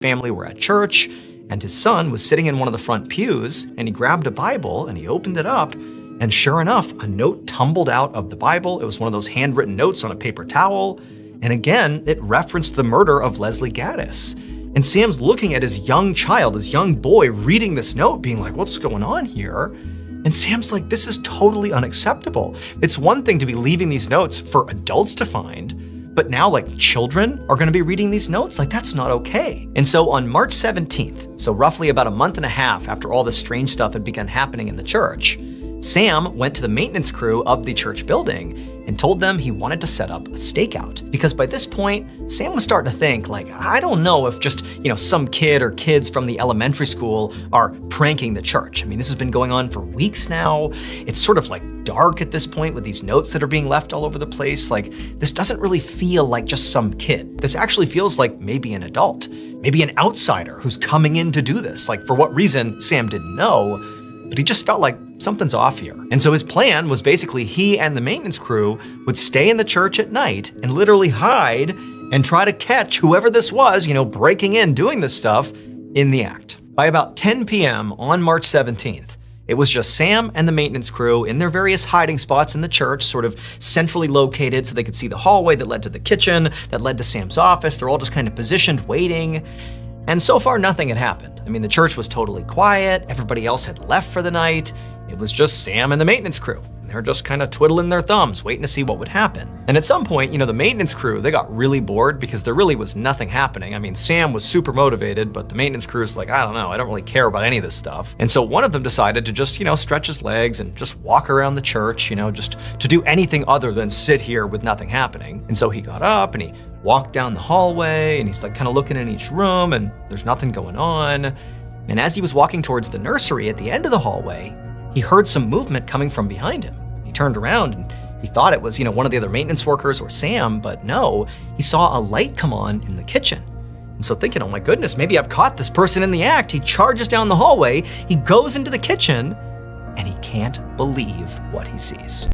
family were at church, and his son was sitting in one of the front pews, and he grabbed a Bible and he opened it up, and sure enough, a note tumbled out of the Bible. It was one of those handwritten notes on a paper towel, and again, it referenced the murder of Leslie Gaddis. And Sam's looking at his young child, his young boy, reading this note, being like, what's going on here? And Sam's like, this is totally unacceptable. It's one thing to be leaving these notes for adults to find, but now like children are gonna be reading these notes? Like, that's not okay. And so on March 17th, so roughly about a month and a half after all this strange stuff had begun happening in the church, Sam went to the maintenance crew of the church building and told them he wanted to set up a stakeout. Because by this point, Sam was starting to think, like, I don't know if just, some kid or kids from the elementary school are pranking the church. I mean, this has been going on for weeks now. It's sort of like dark at this point with these notes that are being left all over the place. Like, this doesn't really feel like just some kid. This actually feels like maybe an adult, maybe an outsider who's coming in to do this. Like, for what reason, Sam didn't know, but he just felt like something's off here. And so his plan was basically he and the maintenance crew would stay in the church at night and literally hide and try to catch whoever this was, breaking in, doing this stuff in the act. By about 10 p.m. on March 17th, it was just Sam and the maintenance crew in their various hiding spots in the church, sort of centrally located so they could see the hallway that led to the kitchen, that led to Sam's office. They're all just kind of positioned, waiting. And so far, nothing had happened. I mean, the church was totally quiet. Everybody else had left for the night. It was just Sam and the maintenance crew. They were just kind of twiddling their thumbs, waiting to see what would happen. And at some point, the maintenance crew, they got really bored because there really was nothing happening. I mean, Sam was super motivated, but the maintenance crew's like, I don't know, I don't really care about any of this stuff. And so one of them decided to just, stretch his legs and just walk around the church, just to do anything other than sit here with nothing happening. And so he got up and he walked down the hallway and he's like kind of looking in each room and there's nothing going on. And as he was walking towards the nursery at the end of the hallway, he heard some movement coming from behind him. He turned around and he thought it was, one of the other maintenance workers or Sam, but no, he saw a light come on in the kitchen. And so thinking, oh my goodness, maybe I've caught this person in the act, he charges down the hallway, he goes into the kitchen, and he can't believe what he sees.